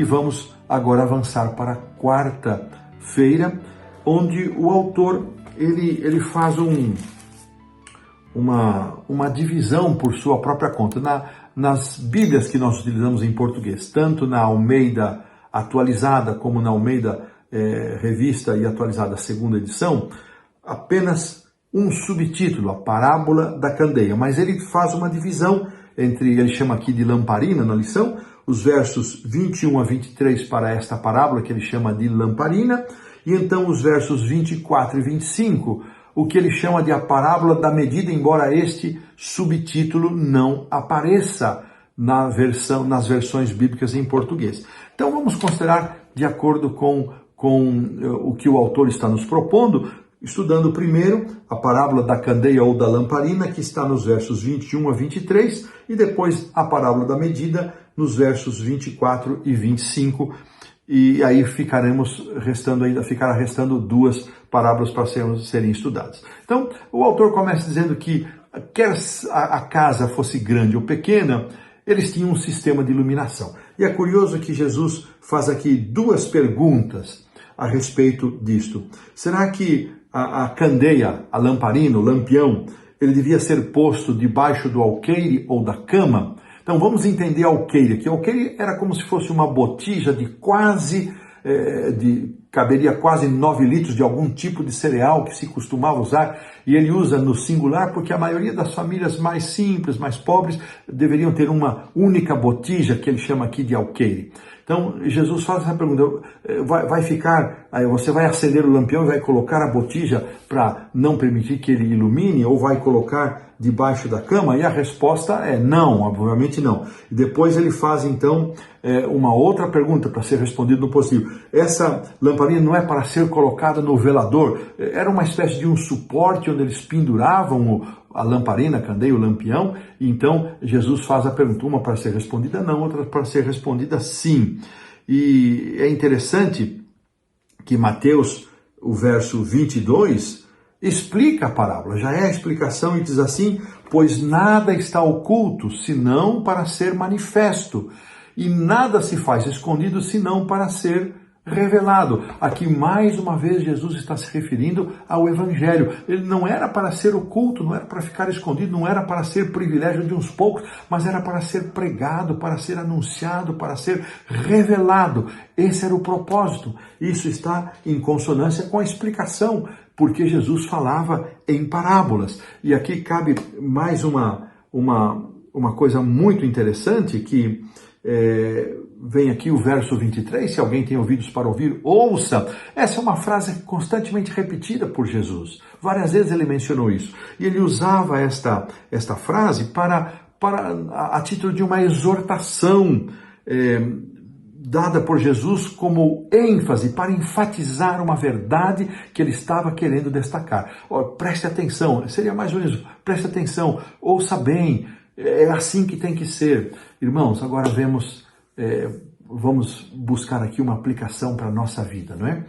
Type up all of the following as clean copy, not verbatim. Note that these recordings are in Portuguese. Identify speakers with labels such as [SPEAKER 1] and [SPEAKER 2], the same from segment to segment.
[SPEAKER 1] e vamos agora avançar para a quarta-feira, onde o autor ele faz uma divisão por sua própria conta. Nas Bíblias que nós utilizamos em português, tanto na Almeida atualizada como na Almeida revista e atualizada segunda edição, apenas um subtítulo, a parábola da candeia, mas ele faz uma divisão entre, ele chama aqui de lamparina na lição, os versos 21 a 23 para esta parábola que ele chama de lamparina, e então os versos 24 e 25, o que ele chama de a parábola da medida, embora este subtítulo não apareça nas versões bíblicas em português. Então vamos considerar de acordo com o que o autor está nos propondo, estudando primeiro a parábola da candeia ou da lamparina, que está nos versos 21 a 23, e depois a parábola da medida, nos versos 24 e 25, e aí ficará restando duas parábolas para serem estudadas. Então, o autor começa dizendo que, quer a casa fosse grande ou pequena, eles tinham um sistema de iluminação. E é curioso que Jesus faz aqui duas perguntas a respeito disto. Será que a candeia, a lamparina, o lampião, ele devia ser posto debaixo do alqueire ou da cama? Então vamos entender alqueire aqui. Alqueire era como se fosse uma botija de caberia quase 9 litros de algum tipo de cereal que se costumava usar, e ele usa no singular porque a maioria das famílias mais simples, mais pobres, deveriam ter uma única botija, que ele chama aqui de alqueire. Então, Jesus faz essa pergunta, você vai acender o lampião e vai colocar a botija para não permitir que ele ilumine, ou vai colocar debaixo da cama? E a resposta é não, obviamente não. E depois ele faz então uma outra pergunta para ser respondida no positivo. Essa lamparina não é para ser colocada no velador, era uma espécie de um suporte onde eles penduravam a lamparina, a candeia, o lampião. E então Jesus faz a pergunta, uma para ser respondida não, outra para ser respondida sim. E é interessante que Mateus, o verso 22, explica a parábola, já é a explicação, e diz assim: pois nada está oculto, senão para ser manifesto, e nada se faz escondido, senão para ser revelado. Aqui mais uma vez Jesus está se referindo ao Evangelho. Ele não era para ser oculto, não era para ficar escondido, não era para ser privilégio de uns poucos, mas era para ser pregado, para ser anunciado, para ser revelado. Esse era o propósito. Isso está em consonância com a explicação, porque Jesus falava em parábolas. E aqui cabe mais uma coisa muito interessante que vem aqui o verso 23, se alguém tem ouvidos para ouvir, ouça. Essa é uma frase constantemente repetida por Jesus. Várias vezes ele mencionou isso. E ele usava esta frase a título de uma exortação dada por Jesus como ênfase, para enfatizar uma verdade que ele estava querendo destacar. Preste atenção, seria mais ou menos, preste atenção, ouça bem, é assim que tem que ser. Irmãos, agora vamos buscar aqui uma aplicação para a nossa vida, não é?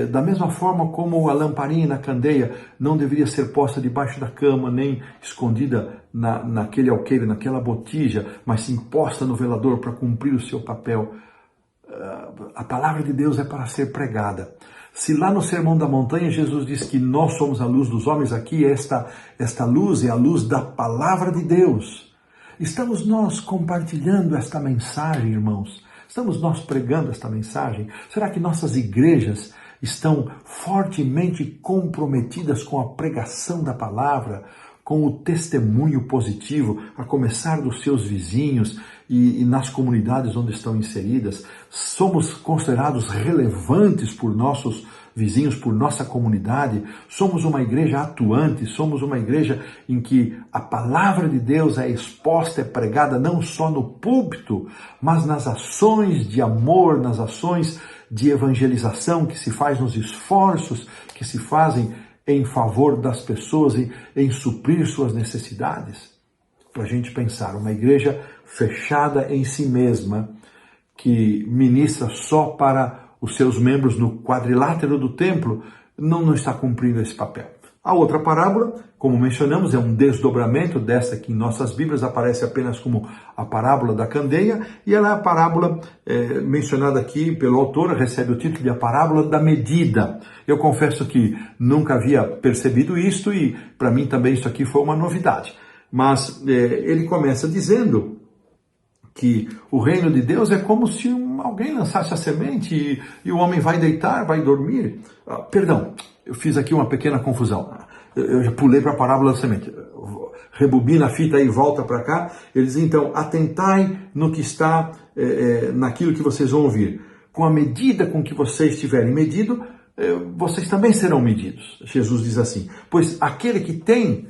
[SPEAKER 1] Da mesma forma como a lamparina, a candeia, não deveria ser posta debaixo da cama, nem escondida naquele alqueire, naquela botija, mas sim posta no velador para cumprir o seu papel. A palavra de Deus é para ser pregada. Se lá no Sermão da Montanha Jesus diz que nós somos a luz dos homens, aqui esta luz é a luz da palavra de Deus. Estamos nós compartilhando esta mensagem, irmãos? Estamos nós pregando esta mensagem? Será que nossas igrejas estão fortemente comprometidas com a pregação da palavra, com o testemunho positivo, a começar dos seus vizinhos e nas comunidades onde estão inseridas? Somos considerados relevantes por nossos vizinhos, por nossa comunidade? Somos uma igreja atuante, somos uma igreja em que a palavra de Deus é exposta, é pregada não só no púlpito, mas nas ações de amor, nas ações de evangelização que se faz, nos esforços que se fazem em favor das pessoas, em suprir suas necessidades? Para a gente pensar, uma igreja fechada em si mesma, que ministra só para os seus membros no quadrilátero do templo, não está cumprindo esse papel. A outra parábola, como mencionamos, é um desdobramento dessa que em nossas Bíblias aparece apenas como a parábola da candeia, e ela é a parábola mencionada aqui pelo autor, recebe o título de a parábola da medida. Eu confesso que nunca havia percebido isto e para mim também isso aqui foi uma novidade. Mas ele começa dizendo que o reino de Deus é como se alguém lançasse a semente e o homem vai deitar, vai dormir. Perdão, eu fiz aqui uma pequena confusão. Eu já pulei para a parábola da semente. Rebobina a fita aí e volta para cá. Ele diz, então, atentai no que está, naquilo que vocês vão ouvir. Com a medida com que vocês tiverem medido, vocês também serão medidos. Jesus diz assim, pois aquele que tem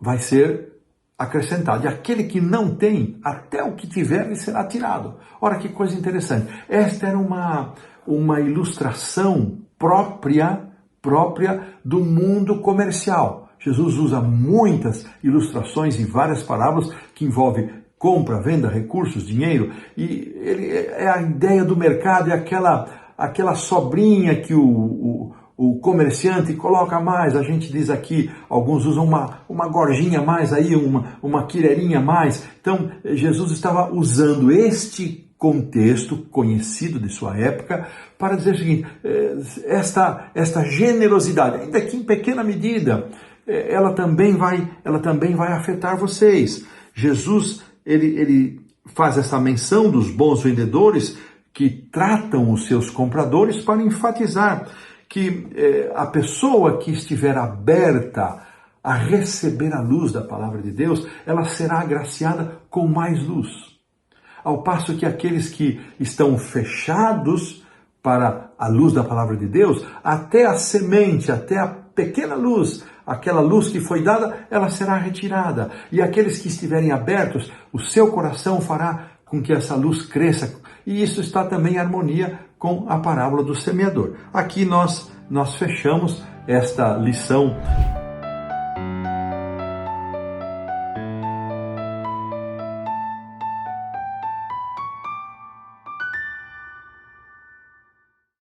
[SPEAKER 1] vai ser acrescentado, e aquele que não tem, até o que tiver lhe será tirado. Ora, que coisa interessante. Esta era uma ilustração própria do mundo comercial. Jesus usa muitas ilustrações e várias parábolas que envolvem compra, venda, recursos, dinheiro, e ele é a ideia do mercado, é aquela sobrinha que o comerciante coloca mais, a gente diz aqui, alguns usam uma gorjinha a mais aí, uma quireirinha a mais. Então, Jesus estava usando este contexto conhecido de sua época para dizer o seguinte, esta generosidade, ainda que em pequena medida, ela também vai afetar vocês. Jesus, ele faz essa menção dos bons vendedores que tratam os seus compradores para enfatizar que a pessoa que estiver aberta a receber a luz da palavra de Deus, ela será agraciada com mais luz. Ao passo que aqueles que estão fechados para a luz da palavra de Deus, até a semente, até a pequena luz, aquela luz que foi dada, ela será retirada. E aqueles que estiverem abertos, o seu coração fará com que essa luz cresça. E isso está também em harmonia com a parábola do semeador. Aqui nós fechamos esta lição